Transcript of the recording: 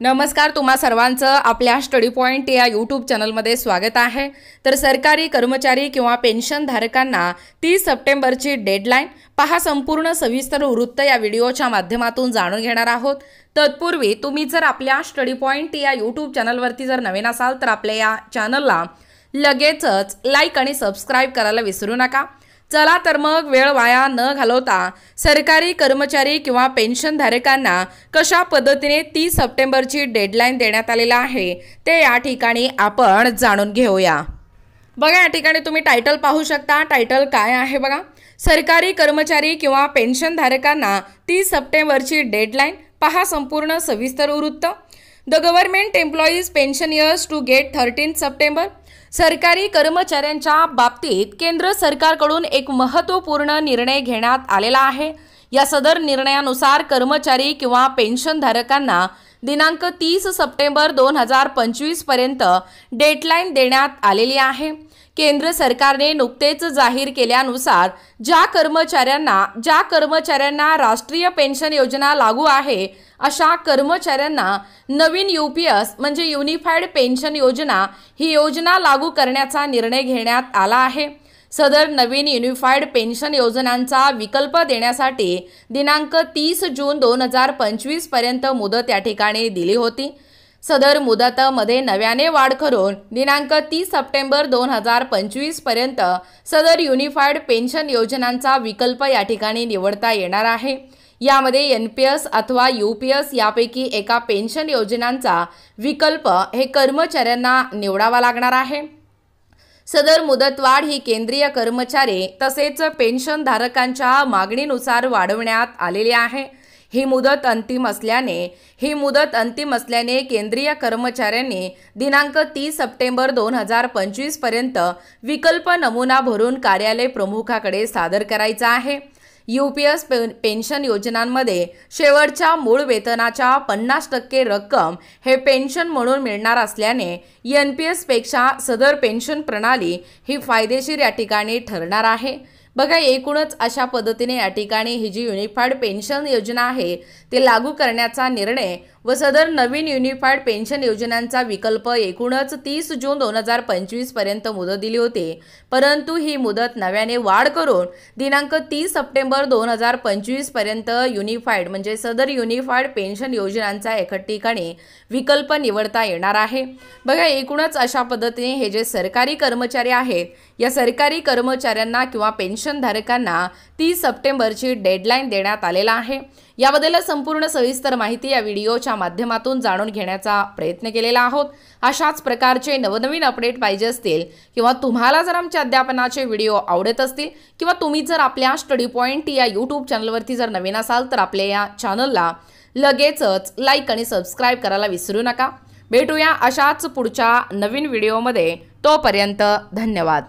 नमस्कार, तुम्हा सर्वांचं आपल्या स्टडी पॉइंट या यूट्यूब चॅनलमध्ये स्वागत आहे। तर सरकारी कर्मचारी किंवा पेन्शन धारकांना 30 सप्टेंबरची डेडलाईन पहा। संपूर्ण सविस्तर वृत्त या व्हिडिओच्या माध्यमातून जाणून घेणार आहोत। तत्पूर्वी तुम्ही जर आपल्या स्टडी पॉइंट या यूट्यूब चॅनलवरती जर नवीन असाल तर आपल्या या चॅनलला लगेचच लाईक आणि सबस्क्राइब करायला विसरू नका। चला तर मग वेळ वाया न घालवता सरकारी कर्मचारी किंवा पेन्शन धारकांना कशा पद्धतीने 30 सप्टेंबरची डेडलाईन देण्यात आलेला आहे ते या ठिकाणी आपण जाणून घेऊया। बघा, या ठिकाणी तुम्ही टायटल पाहू शकता। टायटल काय आहे बघा, सरकारी कर्मचारी किंवा पेन्शन धारकांना 30 सप्टेंबरची डेडलाईन पहा। संपूर्ण सविस्तर वृत्त। The government employees pension years to get 13 September. सरकारी कर्मचाऱ्यांच्या बाबतीत केंद्र सरकारकडून एक महत्त्वपूर्ण निर्णय घेण्यात आलेला आहे। या सदर निर्णयानुसार कर्मचारी किंवा पेन्शनधारकांना दिनांक 30 सप्टेंबर 2025 पर्यंत डेडलाईन देण्यात आलेली आहे। केंद्र सरकारने नुकतेच जाहीर केल्यानुसार ज्या कर्मचाऱ्यांना राष्ट्रीय पेन्शन योजना लागू आहे अशा कर्मचाऱ्यांना नवीन यूपीएस म्हणजे युनिफाईड पेन्शन योजना ही योजना लागू करण्याचा निर्णय घेण्यात आला आहे। सदर नवीन युनिफाईड पेन्शन योजनांचा विकल्प देण्यासाठी दिनांक 30 जून 2025 पर्यंत मुदत या ठिकाणी दिली होती। सदर मुदतमध्ये नव्याने वाढ करून दिनांक 30 सप्टेंबर 2025 पर्यंत सदर युनिफाईड पेन्शन योजनांचा विकल्प या ठिकाणी निवडता येणार आहे। यामध्ये एनपीएस अथवा यूपीएस यापैकी एका पेन्शन योजनांचा विकल्प हे कर्मचाऱ्यांना निवडावा लागणार आहे। सदर मुदतवाढ ही केंद्रीय कर्मचारी तसेच पेन्शन धारकांच्या मागणीनुसार वाढवण्यात आलेली आहे। ही मुदत अंतिम असल्याने केंद्रीय कर्मचाऱ्यांनी दिनांक 30 सप्टेंबर 2025 पर्यंत विकल्प नमुना भरून कार्यालय प्रमुखाकडे सादर करायचा आहे। यूपीएस पेन्शन योजनांमध्ये शेवटच्या मूळ वेतनाच्या 50% रक्कम हे पेन्शन म्हणून मिळणार असल्याने एनपीएस पेक्षा सदर पेन्शन प्रणाली ही फायदेशीर या ठिकाणी ठरणार आहे। बघा, एकूणच अशा पद्धतीने या ठिकाणी ही जी युनिफाईड पेन्शन योजना आहे ते लागू करण्याचा निर्णय व सदर नवीन युनिफाईड पेन्शन योजनांचा विकल्प एकूणच 30 जून 2025 पर्यंत मुदत दिली होती, परंतु ही मुदत नव्याने वाढ करून दिनांक 30 सप्टेंबर 2025 पर्यंत युनिफाईड म्हणजे सदर युनिफाईड पेन्शन योजनांचा एका ठिकाणी विकल्प निवडता येणार आहे। बघा, एकूणच अशा पद्धतीने हे जे सरकारी कर्मचारी आहेत या सरकारी कर्मचाऱ्यांना किंवा पेन्शन धारकांना 30 सप्टेंबरची डेडलाईन देण्यात आलेला आहे। याबद्दल संपूर्ण सविस्तर माहिती या व्हिडिओच्या माध्यमातून जाणून घेण्याचा प्रयत्न केलेला आहोत। अशाच प्रकारचे नवनवीन अपडेट पाहिजे असतील किंवा तुम्हाला जर आमच्या अध्यापनाचे व्हिडिओ आवडत असतील किंवा तुम्ही जर आपल्या स्टडी पॉइंट या यूट्यूब चॅनलवरती जर नवीन असाल तर आपल्या या चॅनलला लगेचच लाईक आणि सबस्क्राइब करायला विसरू नका। भेटूया अशाच पुढच्या नवीन व्हिडिओमध्ये। तोपर्यंत धन्यवाद।